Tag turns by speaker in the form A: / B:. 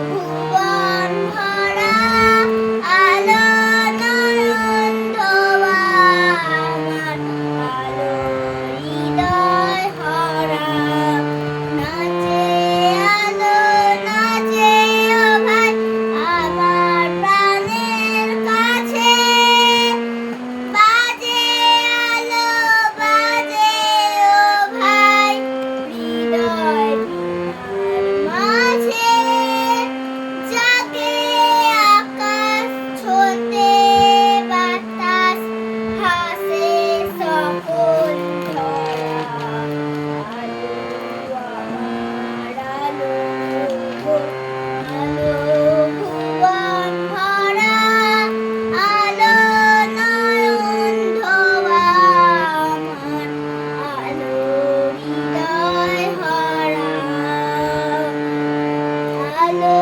A: ভুবন ভরা, আলো নয়ন ধোয়া আমার, আলো হৃদয় ভরা। নাচে আলো নাচে ও ভাই আমার প্রাণের কাছে, বাজে আলো বাজে ও ভাই হৃদয় বীণার মাঝে। জাগে আকাশ ছোটে বাতাস, হাসে সকল ধরা। আলো আমার আলো গো, আলো ভুবন ভরা, আলো নয়ন ধোয়া আমার, আলো হৃদয় ভরা। আলো